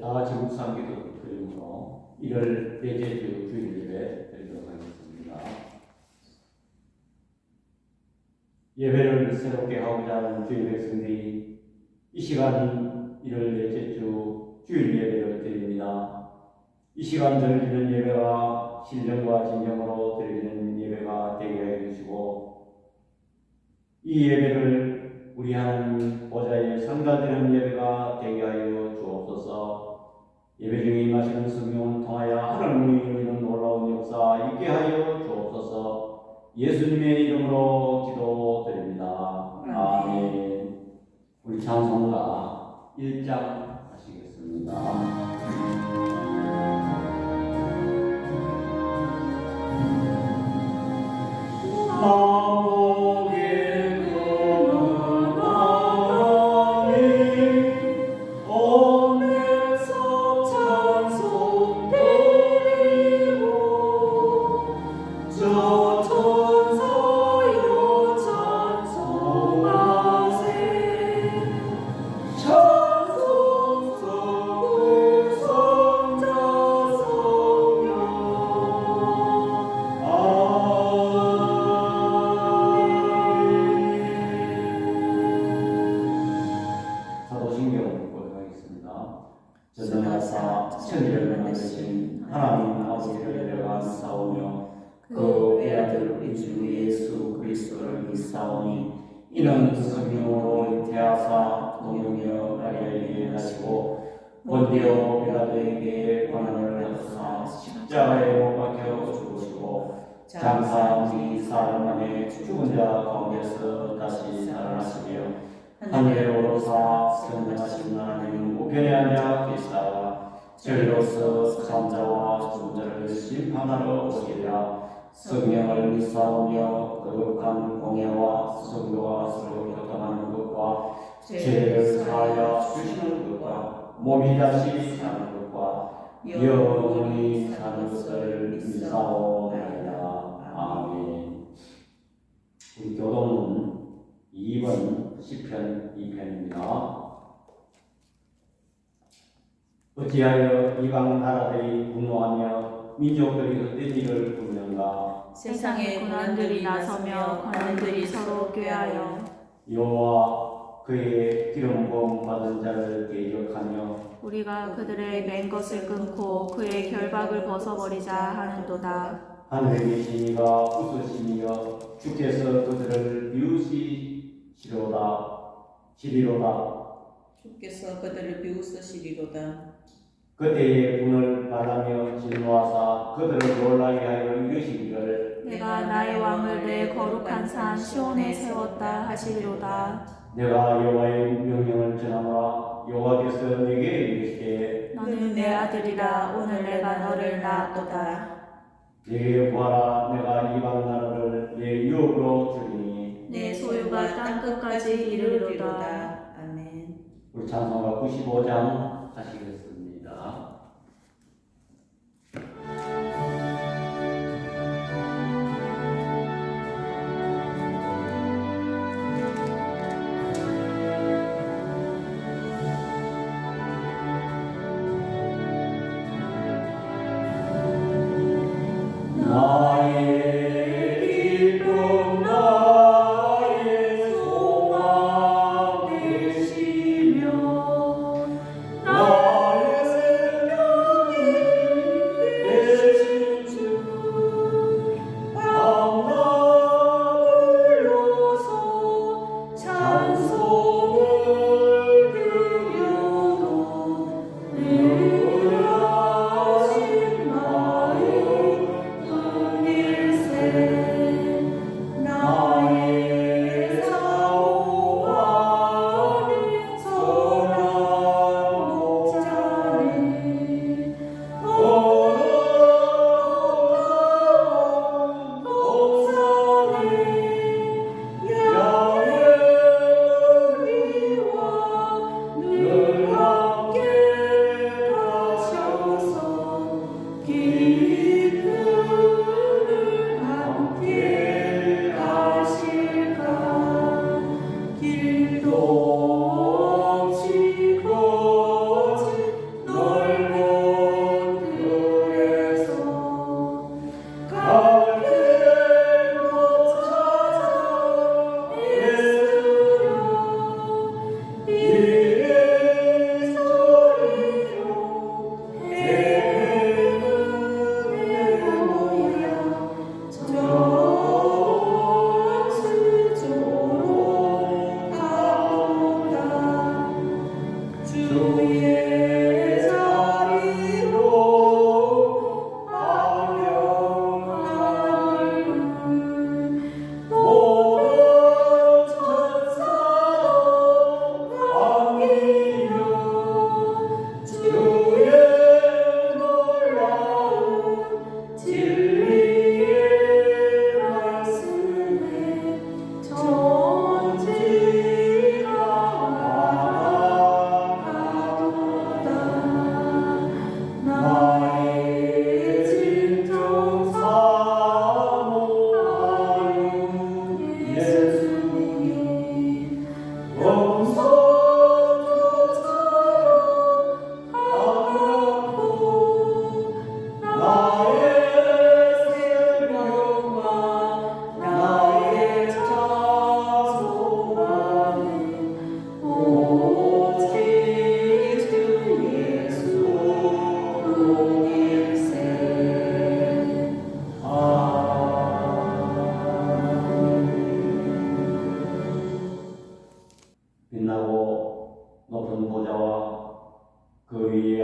다 같이 묵상기도 드리므로 1월 넷째 주 주일 예배 드리도록 하겠습니다. 예배를 새롭게 하고자 하는 주일 백성들이 이 시간 1월 넷째 주 주일 예배를 드립니다. 이 시간 드리는 예배가 신령과 진정으로 드리는 예배가 되게 해주시고, 이 예배를 우리 하나님 보좌에 상달되는 예배가 되게 하여 주옵소서. 예배 중에 임하시는 성령을 통하여 하나님의 이루는 놀라운 역사 있게 하여 주옵소서. 예수님의 이름으로 기도드립니다. 아멘. 우리 찬송가 1장 하시겠습니다. 전능하사 천지를 만드신 하나님 아버지를 내가 믿사오며 그 외아들 우리 주 예수 그리스도를 믿사오니 이는 성령으로 잉태하사 동정녀 마리아에게 나시고 본디오 빌라도에게 고난을 받으사 십자가에 못 박혀 죽으시고 장사 뒤 사흘 만에 죽은 자 가운데서 다시 살아나시며 하늘에 오르사 선하신 하나님 우편에 앉아 계시다가 저리로서 산자와 죽은 자를 심판하러 오시리라. 성령을 믿사오며 거룩한 공예와 성도가 서로 교통하는 것과 죄를 사하여 주시는 것과 몸이 다시 사는 것과 영원히 사는 것을 믿사오나이다. 아멘. 우리 교동은 2번 시편 2편입니다. 어찌하여 이방 나라들이 분노하며 민족들이 헛된 일을 꾸는가? 세상에 고난들이 나서며 관원들이 서로 꾀하여 여호와 그의 기름 부음 받은 자를 대적하며 우리가 그들의 맨 것을 끊고 그의 결박을 벗어버리자 하는도다. 하늘에 계신 이가 웃으시며 주께서 그들을 비우시리로다. 주께서 그들을 비웃으시리로다. 그때의 분을 바라며 진노하사 그들을 놀라게 하여 이르시기를 내가 나의 왕을 내 거룩한 산 시온에 세웠다 하시리로다. 내가 여호와의 명령을 전하노라. 여호와께서 내게 이르시되 너는 내 아들이라 오늘 내가 너를 낳았도다. 내게 구하라. 내가 이방 나라를 내 유업으로 주리니 내 소유가 땅끝까지 이르리로다. 아멘. 우리 찬송가 95장 하시겠습니다. 나의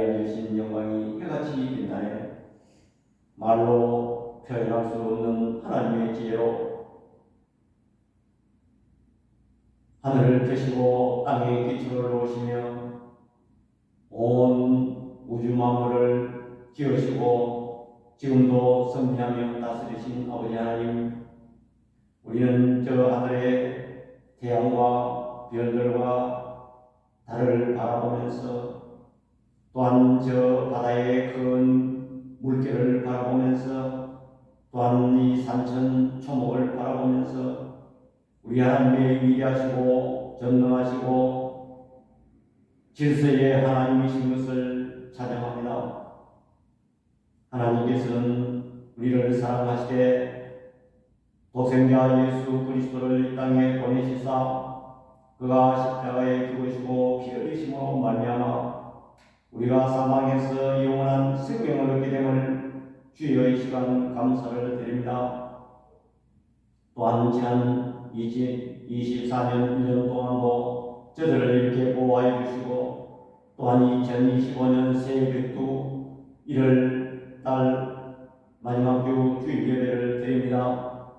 앉으신 영광이 해같이 빛나네. 말로 표현할 수 없는 하나님의 지혜로 하늘을 펴시고 땅에 기초를 놓으시며 온 우주 만물을 지으시고 지금도 섭리하며 다스리신 아버지 하나님, 우리는 저 하늘의 태양과 별들과 달을 바라보면서 또한 저 바다의 큰 물결을 바라보면서 또한 이 산천 초목을 바라보면서 우리 하나님의 위대하시고 전능하시고 질서의 하나님이신 것을 찬양합니다. 하나님께서는 우리를 사랑하시되 독생자 예수 그리스도를 이 땅에 보내시사 그가 십자가에 죽으시고 피 흘리심으로 말미암아 우리가 사망에서 영원한 생명을 얻게 됨을 주여 이 시간 감사를 드립니다. 또한 지난 24년 1년 동안도 저들을 이렇게 보호하여 주시고 또한 2025년 새해 백두 1월 달 마지막 주 주일 예배를 드립니다.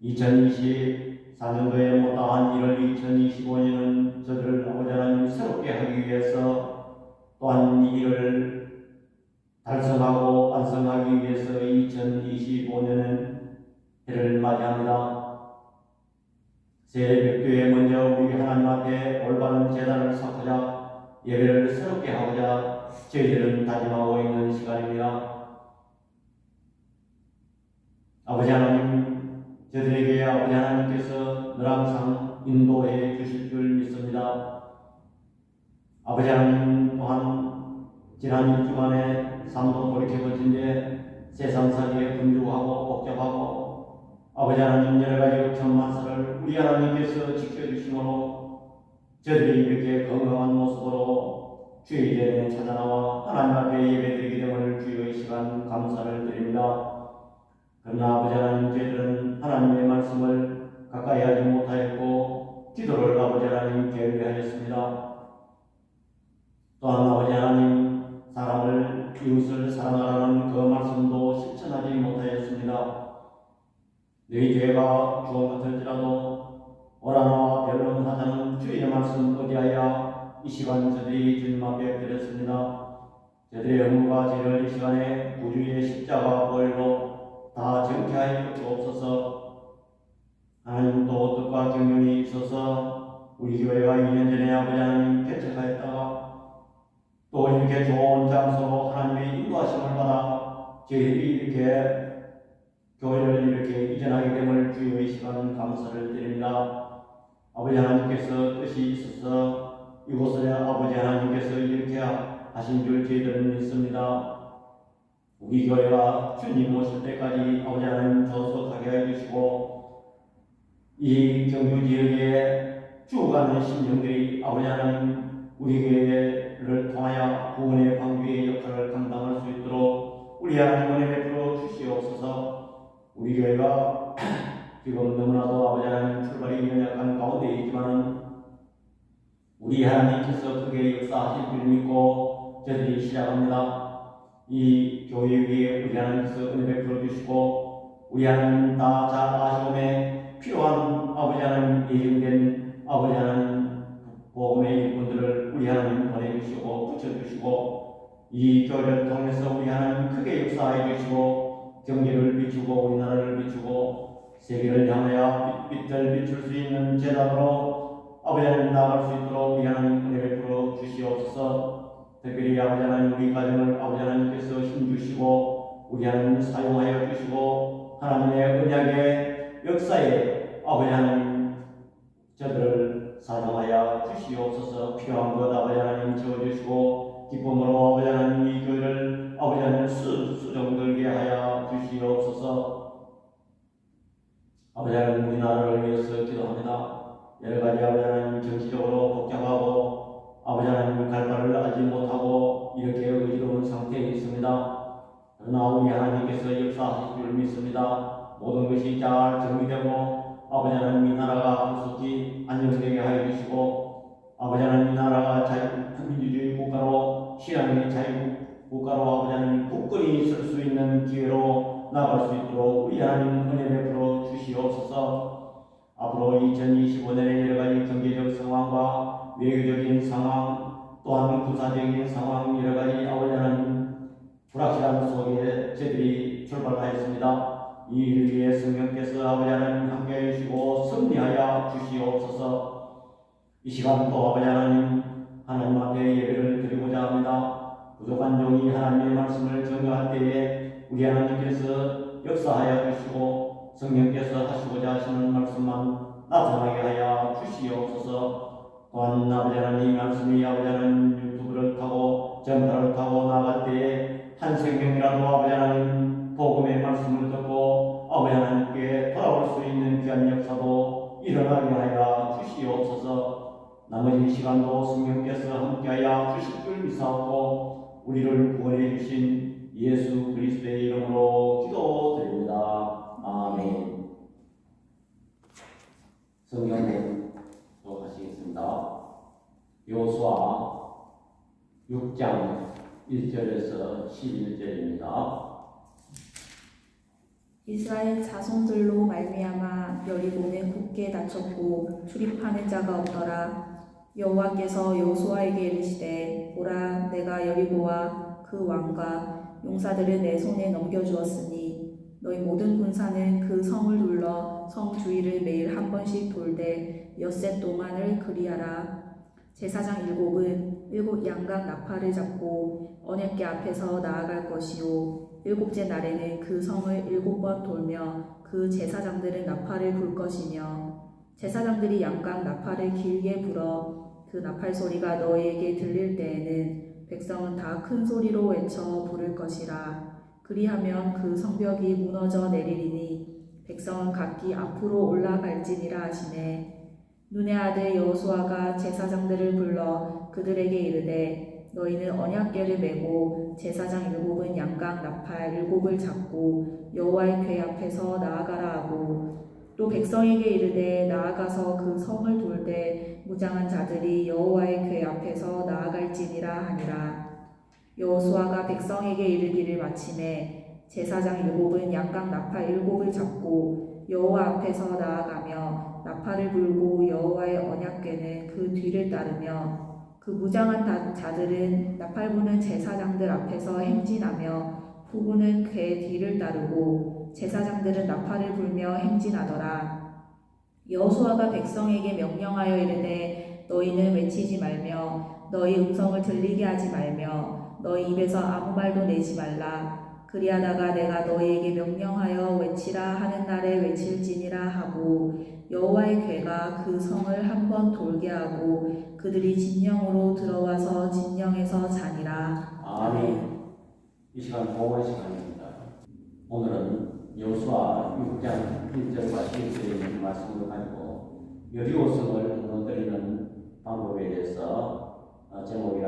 2024년도에 못다한 1월 2025년은 저들을 아버지 하나님 새롭게 하기 위해서 또한 이 일을 달성하고 완성하기 위해서 2025년은 해를 맞이합니다. 새해 백두에 먼저 우리 하나님 앞에 올바른 제단을 쌓고자 예배를 새롭게 하고자 저희들은 다짐하고 있는 시간입니다. 아버지 하나님, 저들에게 아버지 하나님께서 늘 항상 인도해 주실 줄 믿습니다. 아버지 하나님 또한 지난 6주간의 삶도 돌이켜보신데 세상 살이에 분주하고 복잡하고 아버지 하나님 여러가지 천만사를 우리 하나님께서 지켜주심으로 저들이 이렇게 건강한 모습으로 주의 예배에 찾아나와 하나님 앞에 예배드리게 됨을 주여 이 시간 감사를 드립니다. 그러나 아버지 하나님, 저희들은 하나님의 말씀을 가까이 하지 못하였고 기도를 아버지 하나님 게을리하였습니다. 또한 아버지 하나님, 사람을 이웃을 사랑하라는 그 말씀도 실천하지 못하였습니다. 너희 죄가 주어 같을지라도 오라나와 변론하자는 주의 말씀 어디하여 이 시간 저들이 주님 앞에 드렸습니다. 저들의 의무가 죄를 이 시간에 구주의 십자가 보혈로 다 정케하여 주옵소서. 하나님 또 뜻과 경륜이 있어서 우리 교회가 2년 전에 아버지 하나님 개척하였다가 또 이렇게 좋은 장소로 하나님의 인도하심을 받아 저희들이 이렇게 교회를 이렇게 이전하게 됨을 주여 이 시간 감사를 드립니다. 아버지 하나님께서 뜻이 있어서 이곳에 아버지 하나님께서 이렇게 하신 줄 저희들은 믿습니다. 우리 교회가 주님 오실 때까지 아버지 하나님 조속하게 해주시고 이 경주 지역에 죽어가는 심령들이 아버지 하나님 우리 교회를 통하여 구원의 방주의 역할을 감당할 수 있도록 우리 하나님 은혜 베풀어 주시옵소서. 우리 교회가 지금 너무나도 아버지 하나님 출발이 연약한 가운데 있지만은 우리 하나님께서 크게 역사하실 줄 믿고 저들이 시작합니다. 이 교회 위에 우리 하나님께서 은혜 베풀어 주시고 우리 하나님 다 잘 아시오매 필요한 아버지 하나님 예정된 아버지 하나님 복음의 일꾼들을 우리 하나님 보내주시고 붙여주시고 이 교회를 통해서 우리 하나님 크게 역사해 주시고 경기를 비추고 우리나라를 비추고 세계를 향하여 빛을 비출 수 있는 제단으로 아버지 하나님 나아갈 수 있도록 우리 하나님 은혜 베풀어 주시옵소서. 특별히 아버지 하나님 우리 가정을 아버지 하나님께서 힘주시고 우리 하나님 사용하여 주시고 하나님의 언약의 역사에 아버지 하나님 저들을 사용하여 주시옵소서. 필요한 것 아버지 하나님 채워주시고 기쁨으로 아버지 하나님 이 교회를 아버지 하나님 수정들게 하여 주시옵소서. 아버지 하나님 우리나라를 위해서 기도합니다. 여러가지 아버지 하나님 정치적으로 복잡하고 아버지 하나님 갈 바를 알지 못하고 이렇게 의지로운 상태에 있습니다. 그러나 우리 하나님께서 역사하실 줄 믿습니다. 모든 것이 잘 정리되고 아버지 하나님 이 나라가 불속히 안정되게 하여 주시고 아버지 하나님 이 나라가 자유민주주의 국가로 신앙의 자유국가로 아버지 하나님 굳건히 설 수 있는 기회로 나아갈 수 있도록 우리 하나님 은혜 베풀어 주시옵소서. 앞으로 2025년의 여러 가지 경제적 상황과 외교적인 상황 또한 군사적인 상황 여러 가지 아버지 하나님 불확실함 속에 저희들이 출발하였습니다. 이 일을 위해 성령께서 아버지 하나님 함께해 주시고 승리하여 주시옵소서. 이 시간도 아버지 하나님 앞에 예배를 드리고자 합니다. 부족한 종이 하나님의 말씀을 전가할 때에 우리 하나님께서 역사하여 주시고 성령께서 하시고자 하시는 말씀만 나타나게 하여 주시옵소서. 또한 아버지 하나님 말씀이 아버지 하나님 유튜브를 타고 전파를 타고 나갈 때에 한 생명이라도 아버지 하나님 복음의 말씀을 듣고 아버지 하나님께 돌아올 수 있는 귀한 역사도 일어나게 하여 주시옵소서. 나머지 시간도 성령께서 함께하여 주실 줄 믿사옵고 우리를 구원해 주신 예수 그리스도의 이름으로 기도드립니다. 아멘. 성경 하시겠습니다. 여호수아 6장 1절에서 11절입니다. 이스라엘 자손들로 말미암아 여리고는 굳게 닫혔고 출입하는 자가 없더라. 여호와께서 여호수아에게 이르시되 보라 내가 여리고와 그 왕과 용사들을 내 손에 넘겨주었으니 너희 모든 군사는 그 성을 둘러 성 주위를 매일 한 번씩 돌되 엿새 동안을 그리하라. 제사장 일곱 양각 나팔을 잡고 언약궤 앞에서 나아갈 것이요 일곱째 날에는 그 성을 7번 돌며 그 제사장들은 나팔을 불 것이며 제사장들이 양각 나팔을 길게 불어 그 나팔 소리가 너희에게 들릴 때에는 백성은 다 큰 소리로 외쳐 부를 것이라. 그리하면 그 성벽이 무너져 내리리니 백성은 각기 앞으로 올라갈지니라 하시네. 눈의 아들 여호수아가 제사장들을 불러 그들에게 이르되 너희는 언약궤를 메고 제사장 7은 양각 나팔 7을 잡고 여호와의 궤 앞에서 나아가라 하고 또 백성에게 이르되 나아가서 그 성을 돌되 무장한 자들이 여호와의 궤 앞에서 나아갈지니라 하니라. 여호수아가 백성에게 이르기를 마침에 제사장 7은 양각 나팔 7을 잡고 여호와 앞에서 나아가며 나팔을 불고 여호와의 언약궤는 그 뒤를 따르며 그 무장한 자들은 나팔 부는 제사장들 앞에서 행진하며 후군은 궤 뒤를 따르고 제사장들은 나팔을 불며 행진하더라. 여호수아가 백성에게 명령하여 이르되 너희는 외치지 말며 너희 음성을 들리게 하지 말며 너희 입에서 아무 말도 내지 말라. 그리하다가 내가 너희에게 명령하여 외치라 하는 날에 외칠지니라 하고 여호와의 궤가 그 성을 한 번 돌게 하고 그들이 진영으로 들어와서 진영에서 자니라. 아멘. 이 시간 보고의 시간입니다. 오늘은 여호수아 6장 1절과 11절에 있는 말씀을 가지고 여리고 성을 무너뜨리는 방법에 대해서 제목을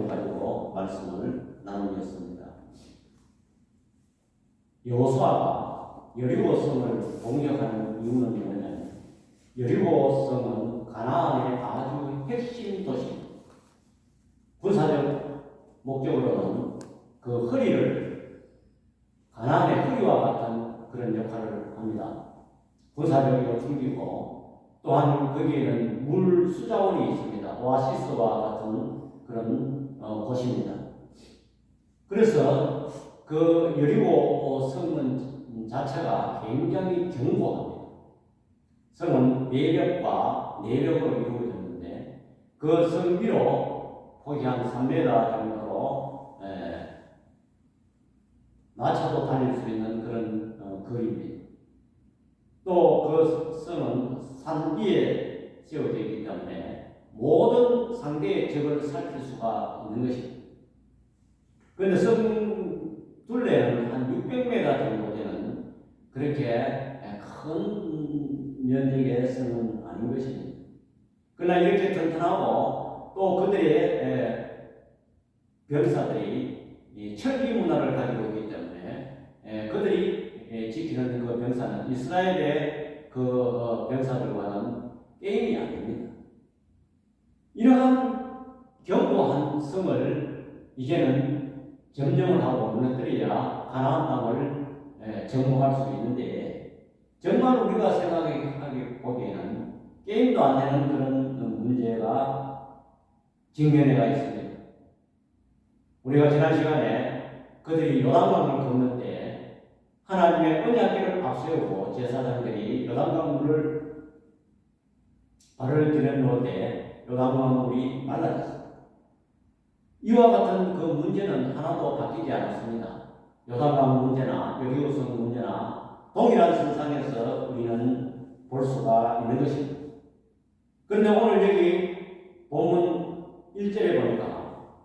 가지고 말씀을 나누겠습니다. 여호수아가 여리고 성을 공격하는 이유는 뭐냐면 여리고 성은 가나안의 아주 핵심 도시, 군사적 목적으로는 그 가나안의 허리와 같은 그런 역할을 합니다. 군사적으로 중기고 또한 거기에는 물 수자원이 있습니다. 오아시스와 같은 그런 곳입니다. 그래서 그 여리고 성은 자체가 굉장히 견고합니다. 성은 외벽과 내벽으로 이루어졌는데 그 성 위로 폭이 한 3m 정도로 마차도 다닐 수 있는 그런 거리입니다. 또 그 성은 산 위에 세워져 있기 때문에 모든 상대의 적을 살필 수가 있는 것입니다. 그런데 성 둘레는 한 600m 정도 되는 그렇게 큰 면적의 성은 아닌 것입니다. 그러나 이렇게 튼튼하고 또 그들의 병사들이 철기 문화를 가지고 있기 때문에 그들이 지키는 그 병사는 이스라엘의 그 병사들과는 게임이 아닙니다. 이러한 견고한 성을 이제는 점령을 하고 무너뜨려야 가나안 땅을 정복할 수 있는데, 정말 우리가 생각하기 보기에는 게임도 안 되는 그런 문제가 직면해가 있습니다. 우리가 지난 시간에 그들이 요단강을 건널 때 하나님의 언약궤를 앞세우고 제사장들이 요단강 물을 발을 들여놓을 때 요단강 물이 말라졌습니다. 이와 같은 그 문제는 하나도 바뀌지 않았습니다. 요단강 문제나 여리고성 문제나 동일한 선상에서 우리는 볼 수가 있는 것입니다. 그런데 오늘 여기 본문 1절에 보니까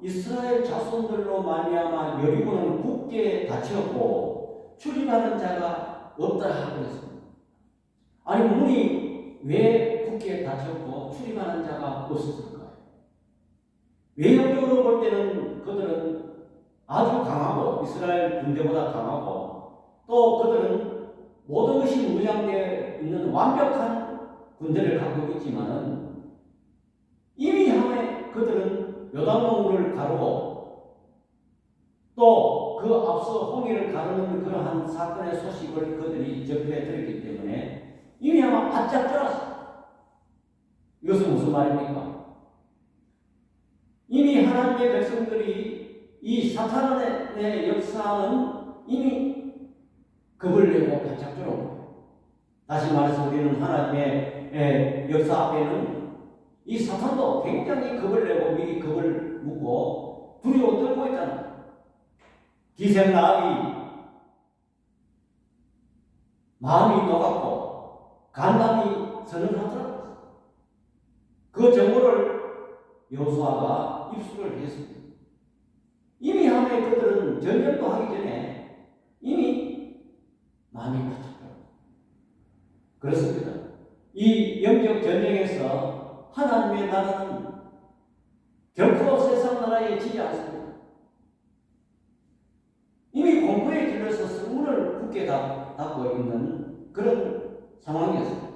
이스라엘 자손들로 말미암아 여리고는 굳게 닫혔고 출입하는 자가 없다 하고 있습니다. 아니, 문이 왜 굳게 닫혔고 출입하는 자가 없었을까요? 외형적으로 볼 때는 그들은 아주 강하고 이스라엘 군대보다 강하고 또 그들은 모든 것이 무장되어 있는 완벽한 군대를 갖고 있지만은 이미 함에 그들은 요단강물을 가르고 또 그 앞서 홍해를 가르는 그러한 사건의 소식을 그들이 접해 들었기 때문에 이미 아마 바짝 들었어. 이것은 무슨 말입니까? 이미 하나님의 백성들이 이 사탄의 역사는 이미 겁을 내고 바짝 들어온 거예요. 다시 말해서 우리는 하나님의 역사 앞에는 이 사탄도 굉장히 겁을 내고 미리 겁을 묻고 두려워 떨고 있다는 거예요. 기생나귀 마음이 녹았고 간담이 선언하더라고요. 그 정보를 여호수아가 입수를 했습니다. 이미 함에 그들은 전쟁도 하기 전에 이미 마음이 바쳤더라고요. 그렇습니다. 이 영적 전쟁에서 하나님의 나라는 결코 세상 나라에 지지 않습니다. 이미 공포에 질려서 문을 굳게 닫고 있는 그런 상황이었습니다.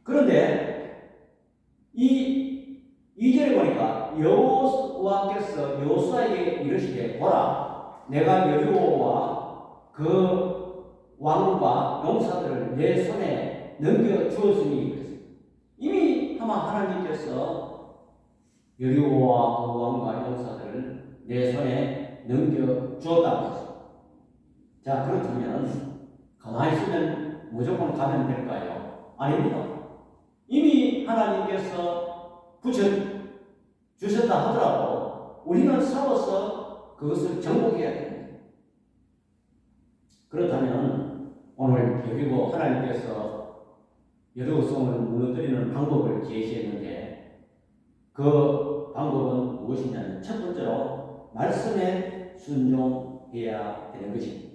그런데 이 2절에 보니까 여호와께서 여호수아에게 이르시되 보라, 내가 여리고와 그 왕과 용사들을 내 손에 넘겨 주었으니 그랬습니다. 이미 아마 하나님께서 여리고와 그 왕과 용사들을 내 손에 넘겨 주었다고 했습니다. 자, 그렇다면 가만히 있으면 무조건 가면 될까요? 아닙니다. 이미 하나님께서 붙여주셨다 하더라도 우리는 싸워서 그것을 정복해야 됩니다. 그렇다면 오늘 여리고 하나님께서 여리고성을 무너뜨리는 방법을 제시했는데 그 방법은 무엇이냐면 첫 번째로 말씀에 순종해야 되는 것입니다.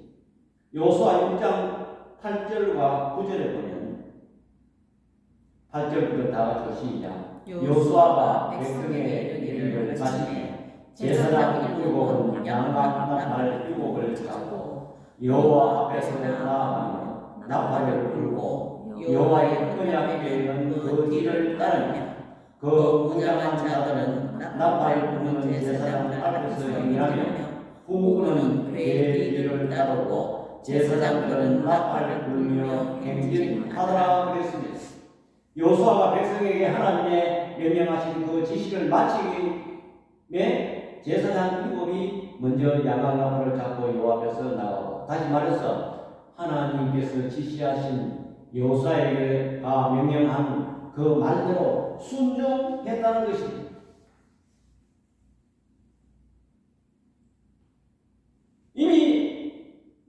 여호수아 6장 8절과 9절에 보면 8절 9절 다 같이 시작. 여호수아가 백성에게 이르기를 마치매 제사장 7은 양과 나팔 7을 잡고 여호와 앞에서 나아가며 나팔을 불고 여호와의 언약궤는 그 뒤를 따르며 그 무장한 자들은 나팔 부는 제사장 앞에서 행하며 후군은 그의 뒤를 따르고 제사장들은 나팔을 불며 행진하더라 그랬습니다. 여호수아가 백성에게 하나님의 명령하신 그 지시를 마치기에 제사장 7이 먼저 야간 나팔을 잡고 여호와 앞에서 나가고, 다시 말해서 하나님께서 지시하신 여호수아에게가 명령한 그 말대로 순종했다는 것입니다. 이미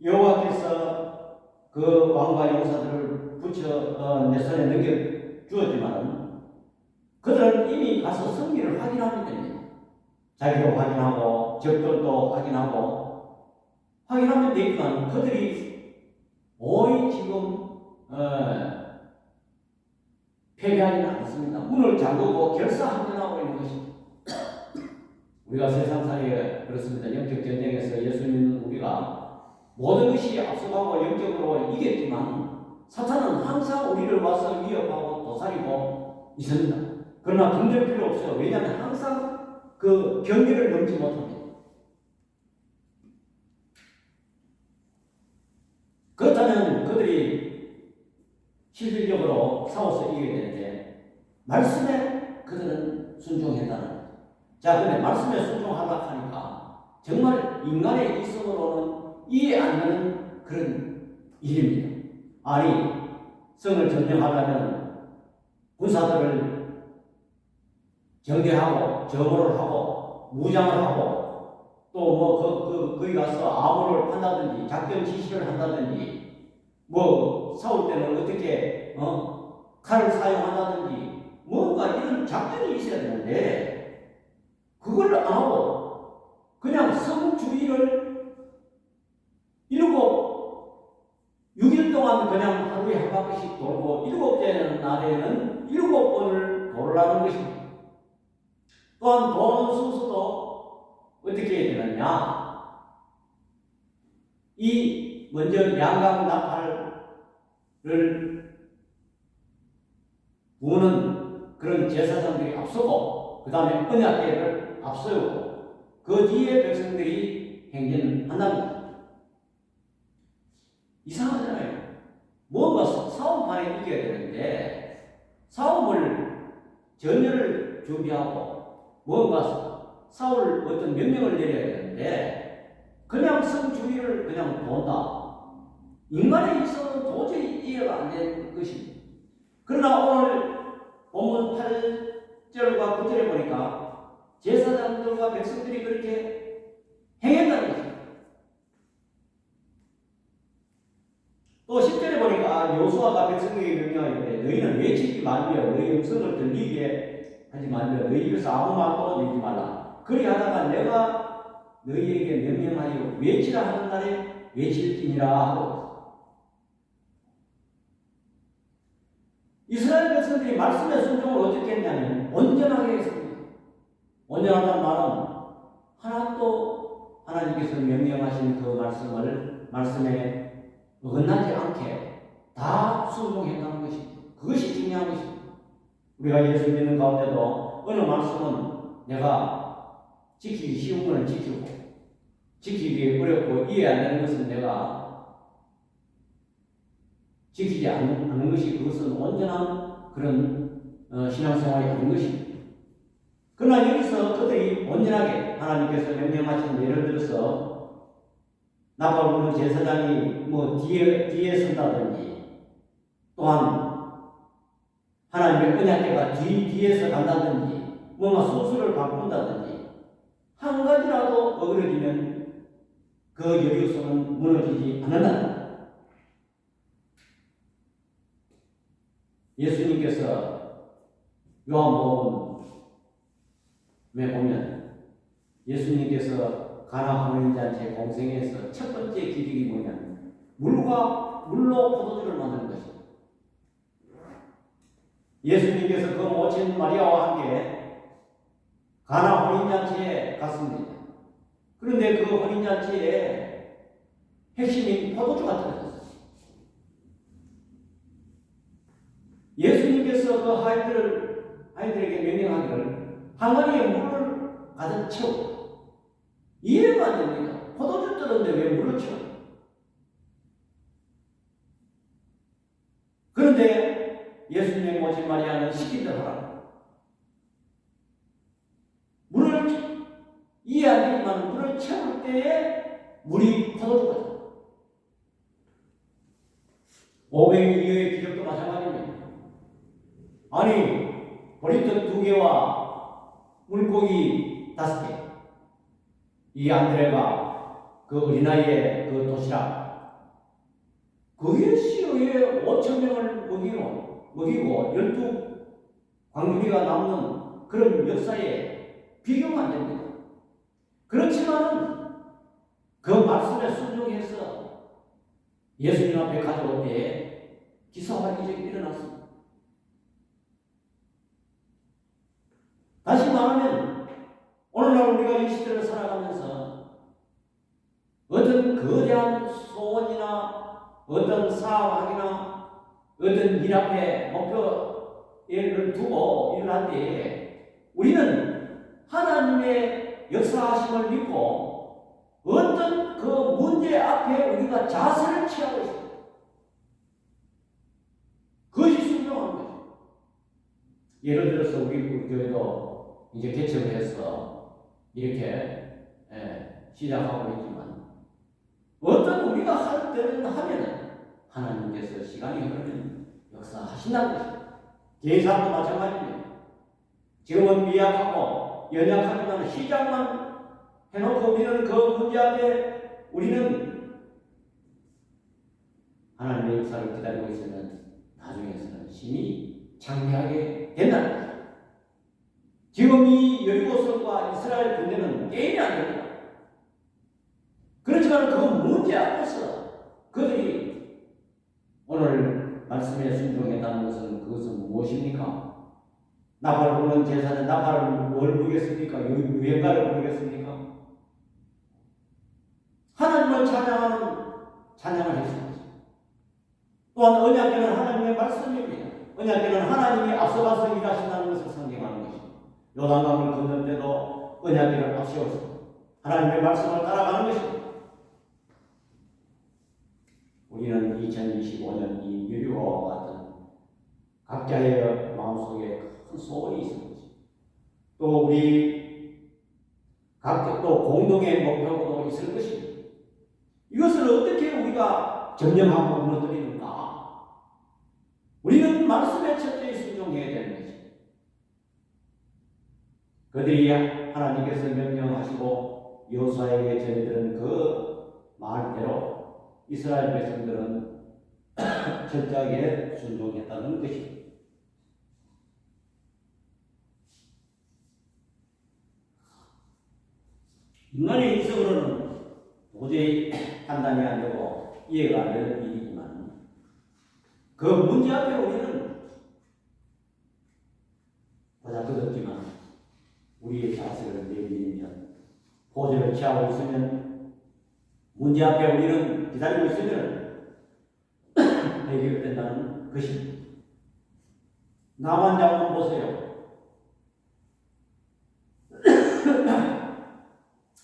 여호와께서 그 왕과 용사들을 붙여 내 손에 넘겨주었지만 그들은 이미 가서 승리를 확인하면 됩니다. 자기도 확인하고 적들도 확인하면 되지만 그들이 거의 지금 패배하지는 않습니다. 문을 잠그고 결사항전하고 있는 것입니다. 우리가 세상살이에 그렇습니다. 영적 전쟁에서 예수 믿는 우리가 모든 것이 앞서가고 영적으로 이겼지만 사탄은 항상 우리를 와서 위협하고 도사리고 있습니다. 그러나 긍정할 필요 없어요. 왜냐하면 항상 그 경계를 넘지 못합니다. 그렇다면 그들이 실질적으로 싸워서 이겨야 되는데 말씀에 그들은 순종했다는 거죠. 자, 근데 말씀에 순종하려고 하니까 정말 인간의 이성으로는 이해 안 되는 그런 일입니다. 아니, 성을 점령하려면 군사들을 경계하고 정오를 하고 무장을 하고 또 뭐 거기 가서 암호를 판다든지 작전 지시를 한다든지 뭐 싸울 때는 어떻게 칼을 사용한다든지 뭔가 이런 작전이 있어야 되는데 그걸 안 하고 그냥 성주의를 일곱 6일 동안 그냥 하루에 한 바퀴씩 돌고 7째 날에는 7번을 돌라는 것입니다. 또한 도는 순서도 어떻게 해야 되느냐? 이 먼저 양각 나팔을 부는 그런 제사장들이 앞서고 그 다음에 언약궤를 앞서고 그 뒤에 백성들이 행진한답니다. 이상하잖아요. 뭔가 싸움판에 이겨야 되는데 싸움을 전열을 준비하고 뭔가 싸울 어떤 명령을 내려야 되는데 그냥 성주의를 그냥 본다. 인간의 이성은 도저히 이해가 안 되는 것입니다. 그러나 오늘 본문 8절과 9절에 보니까 제사장들과 백성들이 그렇게 행했다는 것입니다. 또 10절에 보니까 여호수아가 백성에게 명령하기를 너희는 외치지 말며 너희 음성을 들리게 하지 말며 너희 입에서 아무 말도 내지 말라. 그리하다가 내가 너희에게 명령하여 외치라 하는 날에 외칠지니라 하고 이스라엘 백성들이 말씀의 순종을 어떻게 했냐면 온전하게 했습니다. 온전하다는 말은 하나도 하나님께서 명령하신 그 말씀에 어긋나지 않게 다 순종했다는 것입니다. 그것이 중요한 것입니다. 우리가 예수 믿는 가운데도 어느 말씀은 내가 지키기 쉬운 것은 지키고 지키기 어렵고 이해 안 되는 것은 내가 지키지 않는 것이 그것은 온전한 그런 신앙생활이 아닌 것입니다. 그러나 여기서 그들이 온전하게 하나님께서 명령하신 예를 들어서 나팔 부는 제사장이 뭐 뒤에 선다든지 또한 하나님의 언약궤가 뒤에서 간다든지 뭔가 순서를 바꾼다든지 한 가지라도 어그러지면 그 여리고성은 무너지지 않는다. 예수님께서 요한복음에 보면 예수님께서 가나 혼인잔치 공생에서 첫 번째 기적이 뭐냐면 물로 포도주를 만드는 것입니다. 예수님께서 그 모친 마리아와 함께 가나 혼인잔치에 갔습니다. 그런데 그 혼인잔치에 핵심인 포도주가 떨어졌어요. 예수님께서 그 아이들에게 명령하기를 항아리에 물을 가득 채우고 이해가 안 됩니다. 포도주 떨었는데 왜 물을 채워? 그런데 예수님의 모친 마리아는 시키듯 하라. 이해 안 되지만 물을 채울 때에 물이 포도주가 돼요. 500년 이후의 기적도 마찬가지입니다. 아니 보리떡 2개와 물고기 5개 이 안드레가 그 어린아이의 그 도시락 그게 시어에 5,000명을 먹이고 12광주리가 남는 그런 역사에 비교가 안 됩니다. 그렇지만 그 말씀에 순종해서 예수님 앞에 가져올 때에 기사와 이적이 일어났습니다. 다시 말하면 오늘날 우리가 이 시대를 살아가면서 어떤 거대한 소원이나 어떤 사학이나 어떤 일 앞에 목표 예를 두고 일을 할 때에 우리는 하나님의 역사하심을 믿고 어떤 그 문제 앞에 우리가 자세를 취하고 있습니다. 그것이 순종한 거죠. 예를 들어서 우리 교회도 이제 개척을 해서 이렇게 시작하고 있지만 어떤 우리가 할 때는 하면은 하나님께서 시간이 흐르면 역사하신다는 것입니다. 개인사도 마찬가지입니다. 지금은 미약하고 연약하지만 시작만 해놓고 우리는 그 문제 앞에 우리는 하나님의 역사를 기다리고 있으면 나중에서는 심히 창피하게 된다는 거죠. 지금 이 여리고성과 이스라엘 군대는 게임이 안 됩니다. 그렇지만 그 문제 앞에서 그들이 오늘 말씀에 순종했다는 것은 그것은 무엇입니까? 나팔을 부는 제사는 나팔을 뭘 부르겠습니까? 유행가를 부르겠습니까? 하나님을 찬양하는 찬양을 했습니다. 또한 언약궤는 하나님의 말씀입니다. 언약궤는 하나님이 앞서가서 일하신다는 것을 상징하는 것입니다. 요단강을 건널 때도 언약궤를 앞세웠습니다. 하나님의 말씀을 따라가는 것입니다. 우리는 2025년 이 유리와 같은 각자의 마음속에 큰 소원이 있는 것입니다. 또 우리 각자 또 공동의 목표도 있을 것입니다. 이것을 어떻게 우리가 점령하고 무너뜨리는가? 우리는 말씀에 철저히 순종해야 되는 것입니다. 그들이 하나님께서 명령하시고 여호수아에게 전해들은 그 말대로 이스라엘 백성들은 철저하게 순종했다는 것입니다. 인간의 인성으로는 도저히 판단이 안 되고 이해가 안 되는 일이지만 그 문제 앞에 우리는 보잘것없지만 우리의 자세를 내밀면 포즈를 취하고 있으면 문제 앞에 우리는 기다리고 있으면 해결된다는 것입니다. 나만 장군 보세요.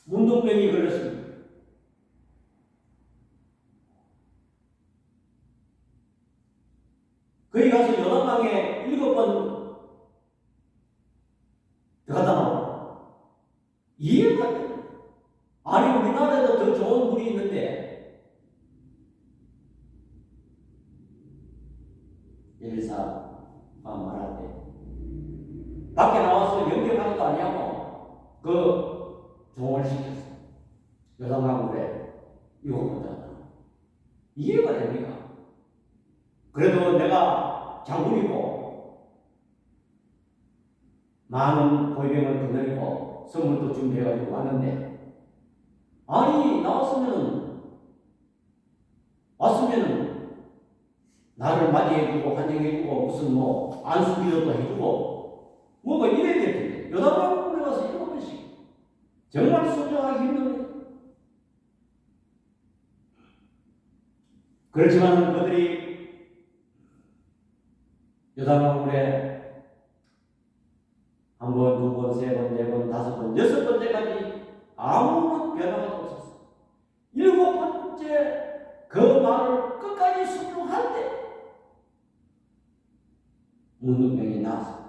문둥병이 걸렸습니다. 거기 가서 요단강에 7번 들어갔다 나오고 이해가 안 돼요. 아니 우리나라에도 더 좋은 물이 있는데 엘리사가 말할 때 밖에 나와서 영접하는 거 아니냐고 그 종을 시켰어. 요단강물에 7번 들어갔다. 이해가 됩니까? 그래도 내가 장군이고 많은 보이병을 거느리고 선물도 준비해가지고 왔는데 아니 왔으면은 나를 맞이해주고 환영해주고 무슨 뭐 안수기도도 해주고 뭔가 이래야 될 텐데 요단강물에 가서 7번씩 정말 순종하기 힘듭니다. 그렇지만 그들이 요단강물에 한 번, 두 번, 세 번, 네 번, 다섯 번, 6번째까지 아무런 변화가 없었어. 7번째 그 말을 끝까지 순종할 때 문둥병이 나왔어.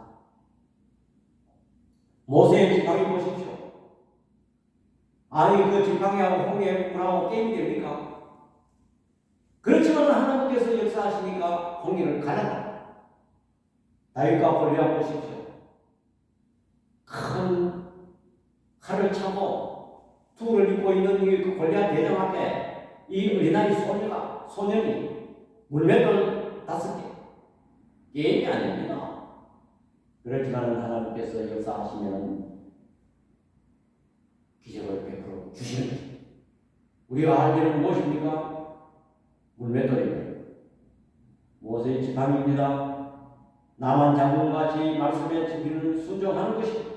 모세의 지팡이 보십시오. 아니 그 지팡이하고 홍해 물하고 게임이 됩니까? 그렇지만 하나님께서 역사하시니까 홍해를 가렸다. 다윗과 골리앗 보십시오. 큰 칼을 차고 투를 입고 있는 그 골리앗 대장 앞에 이 어린아이 소년이 물맷돌 5개 게임이 아닙니다. 그렇지만 하나님께서 역사하시면 기적을 베풀어 주시는 것입니다. 우리가 할 일은 무엇입니까? 물맷돌입니다. 모세의 지팡이입니다. 나만 장군같이 말씀에 우리는 순종하는 것입니다.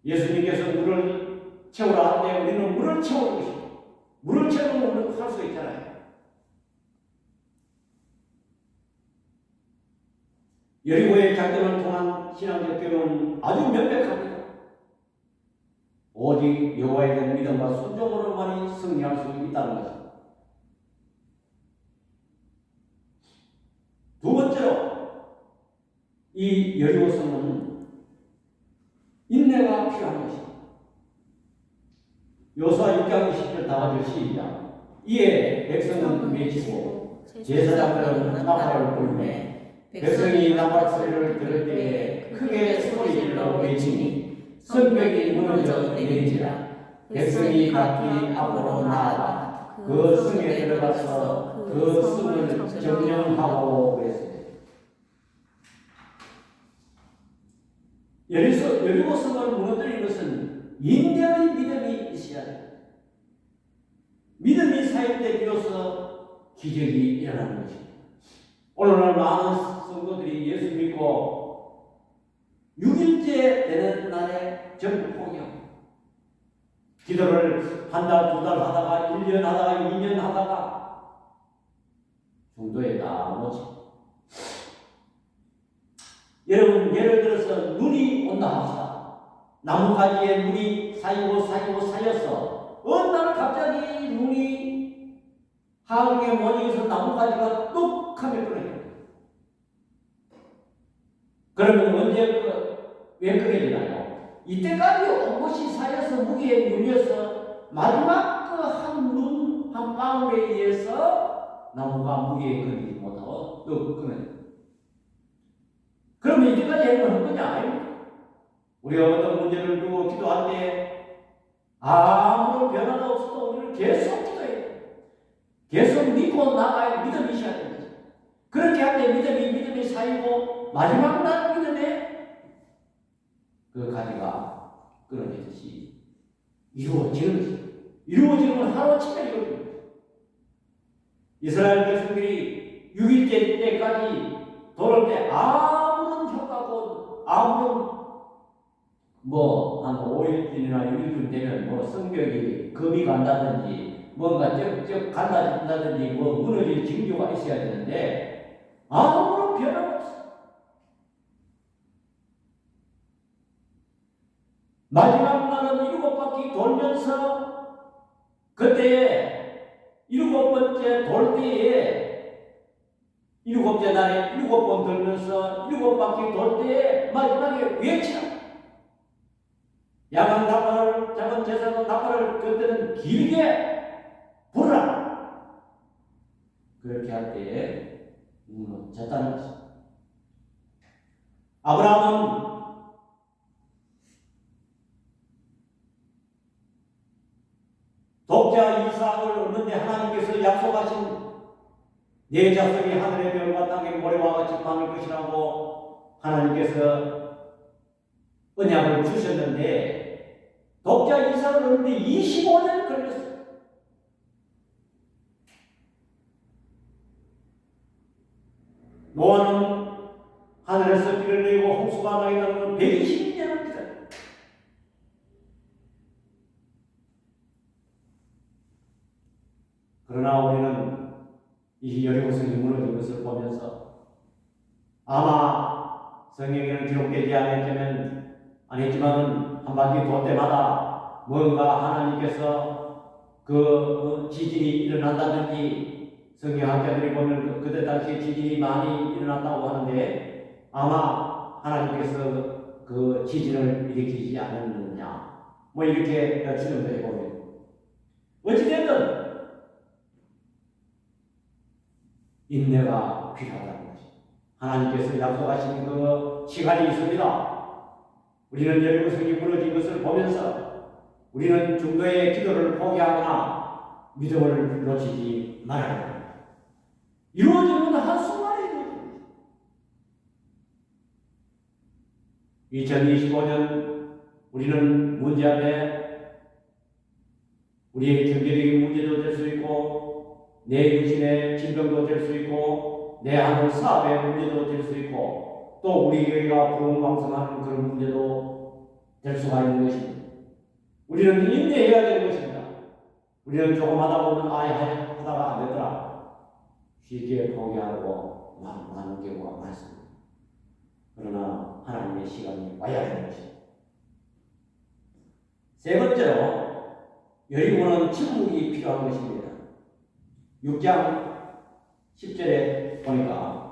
예수님께서 물을 채우라 할 때 우리는 물을 채우는 것입니다. 물을 채우면 우리는 할 수 있잖아요. 여리고의 작전을 통한 신앙적 교훈은 아주 명백합니다. 오직 여호와에 대한 믿음과 순종으로만이 승리할 수 있다는 것입니다. 두 번째로 이 여리고성은 인내가 필요한 것입니다. 여호수아 6장 20절 다가질 시작. 이에 백성은 외치고 제사장들은 나팔을 불매 백성이 나팔 소리를 들을 때에 크게 소리질러 외치니 성벽이 무너져 내리지라. 백성이 각기 앞으로 나아가 그 성에 들어가서 그 성을 점령하고 그랬습니다. 여리고 성을 무너뜨린 것은 인내의 믿음이 있어야 됩니다. 믿음이 쌓일 때 비로소 기적이 일어나는 것입니다. 오늘날 많은 성도들이 예수 믿고 6일째 되는 날에 전부 포기하고 기도를 한 달, 두 달 하다가 1년 하다가 2년 하다가 중도에 나머지 여러분 예를 들어서 눈이 온다 합시다. 나무가지에 눈이 쌓여서 어느 날 갑자기 눈이 하늘에 모니에서 나무가지가 뚝 하면 끊어져요. 그러면 언제 왜 끊어지나요? 이때까지 온 것이 쌓여서 무게에 눌려서 마지막 그 한 눈 한 방울에 의해서 나무가 무게에 걸리지 못하고 또 끊어져요. 그러면 이때까지 해본 거냐 아닙니까? 우리가 어떤 문제를 두고 기도할 때 아무런 변화가 없어도 우리는 계속 기도해야 돼요. 계속 믿고 나가야 믿음이 있어야 되는 거죠. 그렇게 할 때 믿음이 쌓이고 마지막 날 믿음에 그 가지가 끊어지듯이 이루어지는 것입니다. 이루어지는 하루아침에 이루어집니다. 이스라엘 백성들이 6일째 때까지 돌을 때 아무런 효과고 아무런 한 5일쯤이나 6일쯤 되면 성벽이 금이 간다든지 뭔가 쩍쩍 간다든지 무너질 징조가 있어야 되는데 아무런 변화가 없어. 마지막 날은 7바퀴 돌면서 그때에 7번째 돌 때에 7째 날에 7번 돌면서 7바퀴 돌 때에 마지막에 외치라. 야간 나팔을 작은 제사장 나팔을 그때는 길게 불어라. 그렇게 할 때에 졌다는 것입니다. 아브라함은 독자 이삭을 얻는데 하나님께서 약속하신 내 자손이 하늘의 별과 땅의 모래와 같이 많을 것이라고 하나님께서 언약을 주셨는데 독자 이삭을 얻는데 25년 걸렸어요. 노아는 하늘에서 비를 내리고 홍수가 나게 되는 120년을 기다렸어요. 그러나 우리는 이 여리고성이 무너진 것을 보면서 아마 성경에는 기록되지 않았지만은 한 바퀴 돌 때마다 뭔가 하나님께서 그 지진이 일어난다든지 성경학자들이 보면 그때 당시에 지진이 많이 일어났다고 하는데 아마 하나님께서 그 지진을 일으키지 않았느냐 이렇게 추정도 해보면 어찌됐든 인내가 필요하다는 것입니다. 하나님께서 약속하신 그 시간이 있습니다. 우리는 여리고성이 무너진 것을 보면서 우리는 중도의 기도를 포기하거나 믿음을 놓치지 말아야 합니다. 이루어지는 한순간에 이루어집니다. 2025년 우리는 문제 앞에 우리의 경제적인 문제도 될 수 있고 내 육신의 질병도 될 수 있고 내 하는 사업의 문제도 될 수 있고 또 우리 교회가 부흥왕성하는 그런 문제도 될 수가 있는 것입니다. 우리는 인내해야 되는 것입니다. 우리는 조금 하다 보면 하다가 안 되더라 쉽게 포기하고 많은 경우가 많습니다. 그러나 하나님의 시간이 와야 되는 것입니다. 세 번째로 여리고는 침묵이 필요한 것입니다. 6장 10절에 보니까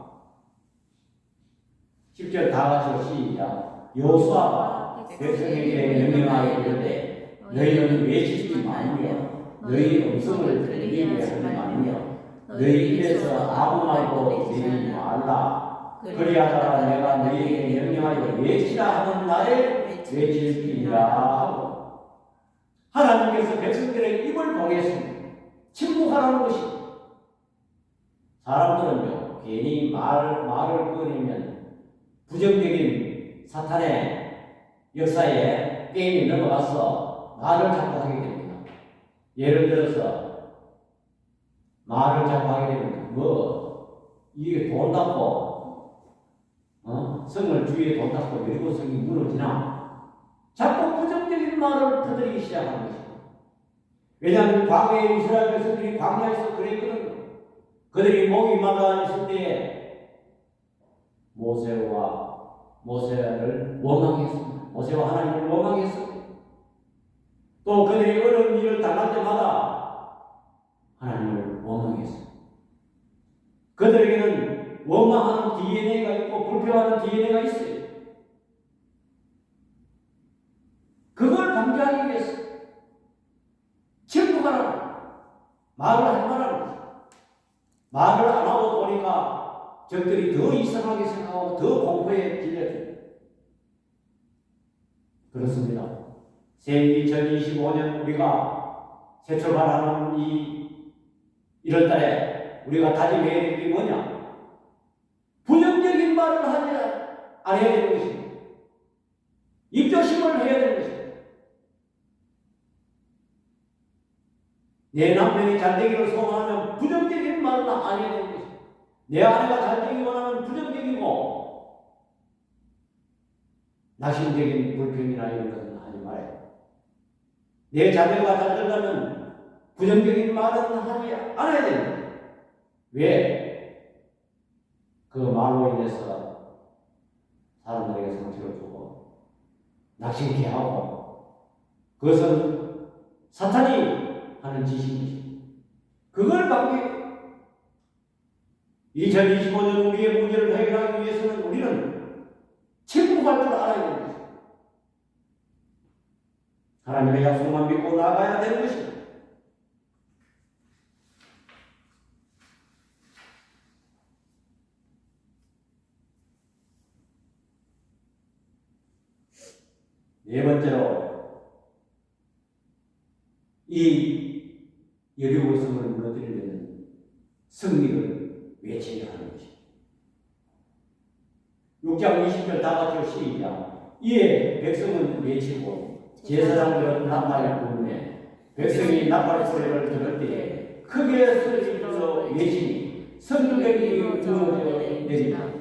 10절 다 같이 시작. 여호수아가 백성에게 명령하여 이르되 너희는 외치지 말며 너희 음성을 들리게 하지 말며 너희 입에서 아무 말도 내지 말라. 그리하다가 내가 너희에게 명령하여 외치라 하는 날에 외칠지니라 하고 하나님께서 백성들의 입을 봉했습니다. 침묵하라는 것입니다. 사람들은요 괜히 말을 꺼내면 부정적인 사탄의 역사에 게임이 넘어가서 말을 자꾸 하게 됩니다. 예를 들어서 말을 자꾸 하게 되면 이게 돈 닦고 성을 주위에 돈 닦고 여리고 성이 무너지나 자꾸 부정적인 말을 터뜨리기 시작하는 것입니다. 왜냐하면 과거에 이스라엘 백성들이 광야에서 그랬거든요. 그들이 목이 마르다 있을 때에 모세를 원망했습니다. 모세와 하나님을 원망했습니다. 또 그들이 어려운 일을 당할 때마다 하나님을 원망했습니다. 그들에게는 원망하는 DNA가 있고 불평하는 DNA가 있어요. 그걸 방지하기 위해서 침묵하라고 말을 하지 말라는 거죠. 말을 안 하고 보니까 적들이 더 이상하게 생각하고 더 공포에 질려요. 그렇습니다. 새 2025년 우리가 새 출발하는 이 1월달에 우리가 다짐해야 될 게 뭐냐? 부정적인 말을 하지 않아야 되는 것입니다. 입조심을 해야 되는 것입니다. 내 남편이 잘되기를 소원하면 부정적인 말은 안 해야 되는 것입니다. 내 아내가 잘되기 원하면 부정적이고 낙심적인 불평이나 이런 것은 하지 말아요. 내 자녀가 잘 되려면 부정적인 말은 하지 않아야 됩니다. 왜? 그 말로 인해서 사람들에게 상처를 주고 낙심케 하고 그것은 사탄이 하는 짓입니다. 그걸 방지 2025년 우리의 문제를 해결하기 위해서는 우리는 침묵할 줄 알아야 되는 것입니다. 하나님의 약속만 믿고 나아가야 되는 것입니다. 네 번째로 이 여리고 성을 무너뜨리려는 승리를 외치려 하는 것입니다. 6장 20절 다 같이 시작. 이에 백성은 외치고 제사장들은 나팔을 부르매 백성이 나팔 소리를 들을 때에 크게 소리질러 외치니 성벽이 무너져 내리다.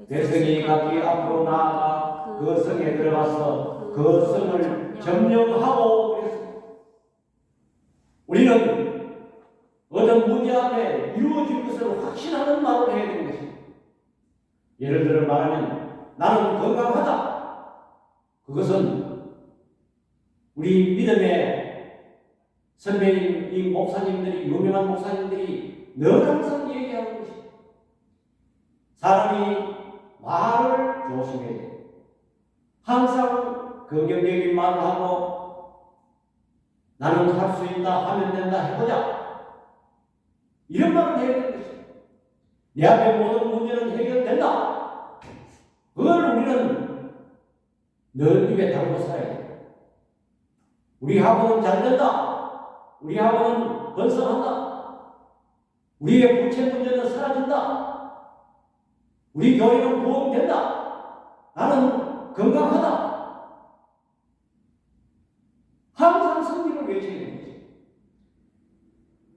백성이 각기 앞으로 나아가 그 성에 들어가서 그 성을 점령하고 그랬습니다. 우리는 어떤 문제 앞에 이루어질 것을 확신하는 말을 해야 되는 것입니다. 예를 들어 말하면 나는 건강하다. 그것은 우리 믿음의 선배님, 이 목사님들이, 유명한 목사님들이 늘 항상 얘기하는 것입니다. 사람이 말을 조심해야 돼요. 항상 긍정적인 말을 하고 나는 할 수 있다, 하면 된다, 해보자. 이런 말을 해야 되는 것입니다. 내 앞에 모든 문제는 해결된다. 그걸 우리는 늘 입에 달고 살아야 돼요. 우리 학원은 잘 된다. 우리 학원은 번성한다. 우리의 부채 문제는 사라진다. 우리 교회는 부흥된다. 나는 건강하다. 항상 승리를 외쳐야 되는 거죠.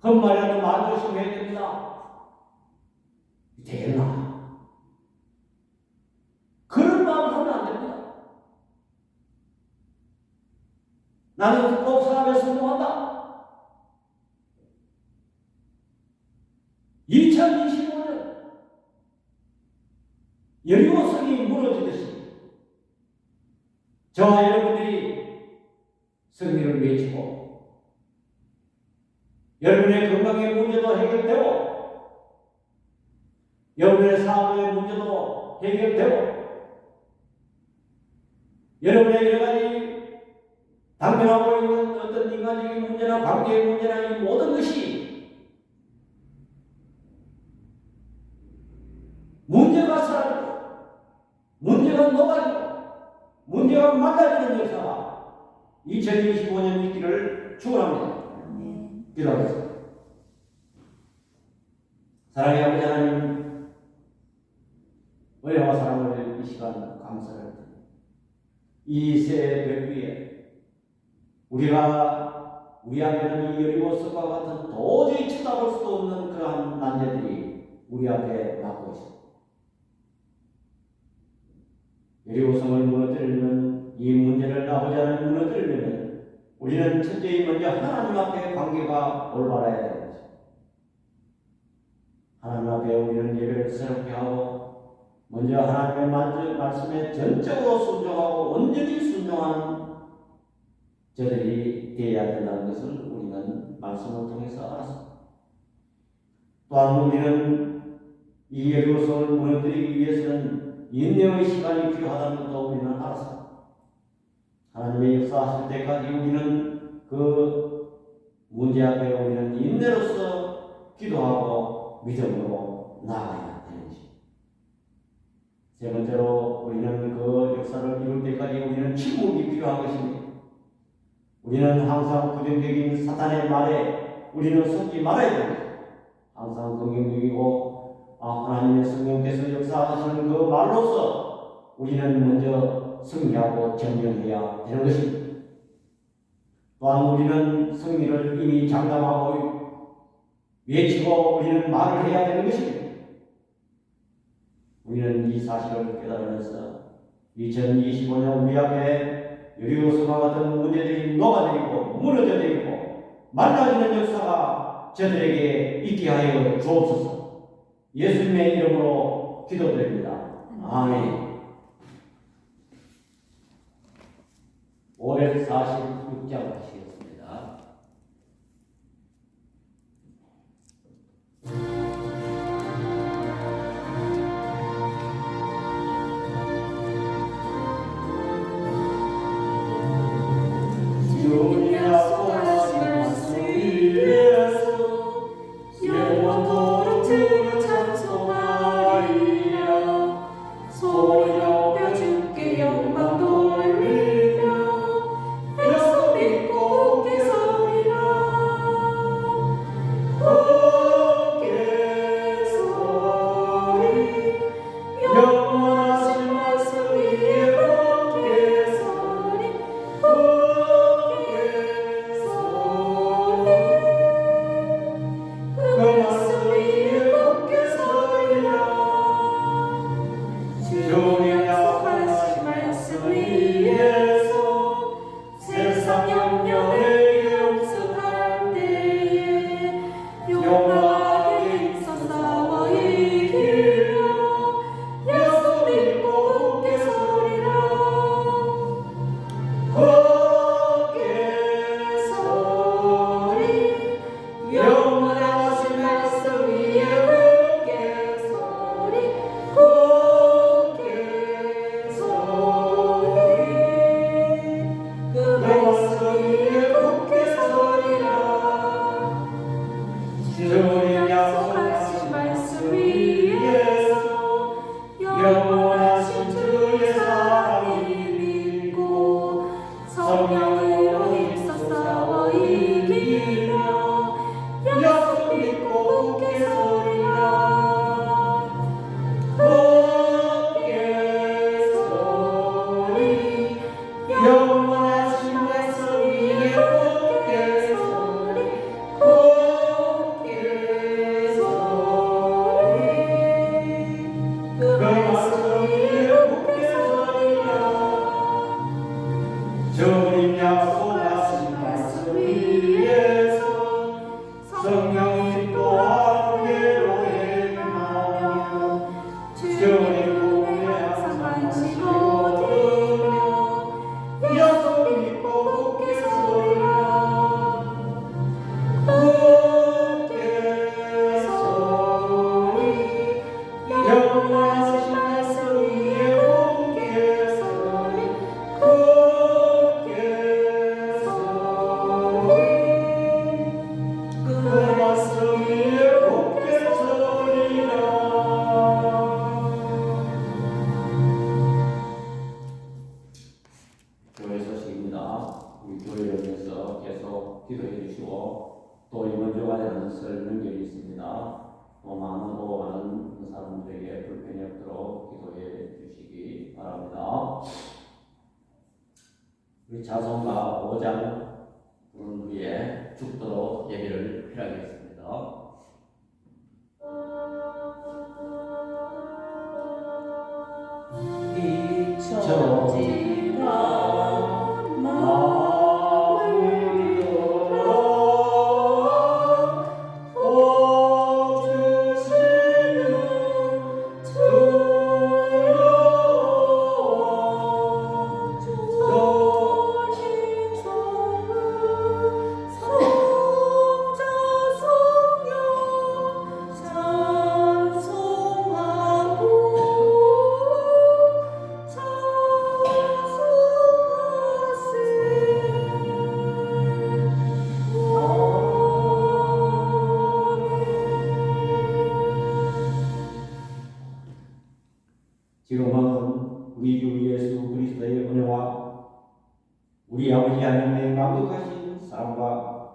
헛말이라도 말 조심해야 됩니다. 되겠나? 그런 마음을 하면 안 됩니다. 나는 꼭 사업에 성공한다. 2025년 여리고 성이 무너지듯이 저와 여러분들이 승리를 외치고 여러분의 건강의 문제도 해결되고 여러분의 사업의 문제도 해결되고 여러분의 여러 가지 당면하고 있는 어떤 인간적인 문제나 관계의 문제나 이 모든 것이 문제가 사라지고 문제가 녹아지고 문제가 만나지는 역사가 2025년 있기를 축원합니다. 기도하겠습니다. 사랑의 아버지 하나님, 은혜와 사랑을 이 시간 감사를 드립니다. 이 새벽 위에 우리가 우리 앞에는 이 여리고 숲과 같은 도저히 쳐다볼 수도 없는 그러한 난제들이 우리 앞에 막고 있습니다. 여리고성을 무너뜨리는 이 문제를 아버지 하나님 무너뜨리려면 우리는 첫째히 먼저 하나님 앞에 관계가 올바라야 되는 것입니다. 하나님 앞에 우리는 예배를 새롭게 하고 먼저 하나님의 말씀에 전적으로 순종하고 온전히 순종하는 저들이 되어야 된다는 것을 우리는 말씀을 통해서 알았습니다. 또한 우리는 이 여리고성을 무너뜨리기 위해서는 인내의 시간이 필요하다는 것도 우리는 알았습니다. 하나님의 역사하실 때까지 우리는 그 문제 앞에 우리는 인내로서 기도하고 믿음으로 나아가야 되는 것입니다. 세 번째로 우리는 그 역사를 이룰 때까지 우리는 침묵이 필요한 것입니다. 우리는 항상 부정적인 사탄의 말에 우리는 속지 말아야 됩니다. 항상 긍정적이고 하나님의 성령께서 역사하시는 그 말로서 우리는 먼저 승리하고 점령해야 되는 것입니다. 또한 우리는 승리를 이미 장담하고 외치고 우리는 말을 해야 되는 것입니다. 우리는 이 사실을 깨달으면서 2025년 우리 앞에 여리고성과 같은 문제들이 녹아내리고 무너져내리고 만나지는 역사가 저들에게 있게 하여 주옵소서. 예수님의 이름으로 기도드립니다. 아멘. 546장 하시겠습니다. 주님 약속하신 말씀 위에서 영원토록 주를 찬송하리라. 소리 높여 주께 영광 돌리며 약속 믿고 굳게 서리라. 굳게 서리 영원하신 말씀 위에 굳게 서리 세상 염려에 용서할 때에 용감하게 힘써 싸워 이기려 약속 믿고 굳게 서리라. 굳게 서리 영원하신 말씀 위에 굳게 서리 굳게 서리 그 말씀 위에 굳게 서리라. 주님 약속하신 말씀 위에서 영원하신 주의 사랑이 믿고 성령으로 힘써 싸워 이기며 약속 믿고 굳게 서리라. 굳게 서리 영원하신 말씀 위에 굳게 서리 굳게 서리 그 말씀 위에 굳게 서리라. 주님 계시고 또 이번 주가 되는 설 명절이 있습니다. 또 많은 사람들에게 불편이 없도록 기도해 주시기 바랍니다. 우리 자손과 5장 부른 후에 죽도록 예배를 필요하겠습니다. 잊혀지라 마음을 열어 복 주시는 주여 지금은 우리 주 예수 그리스도의 은혜와 우리 아버지 하나님의 만극하신 사랑과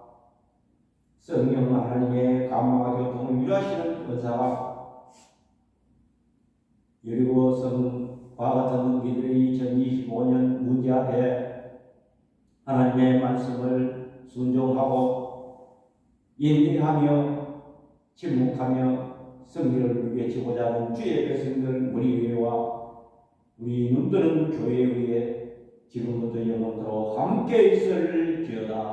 성령 하나님의 감화와 교통을 유하시는 은사가 여리고 성과 같은 우리들의 2025년 문제 앞에 하나님의 말씀을 순종하고 인내하며 침묵하며 승리를 외치고자 하는 주의 백성들 우리 위에와 우리 눈뜨는 교회 위에 지금부터 영원토록 함께 있을지어다.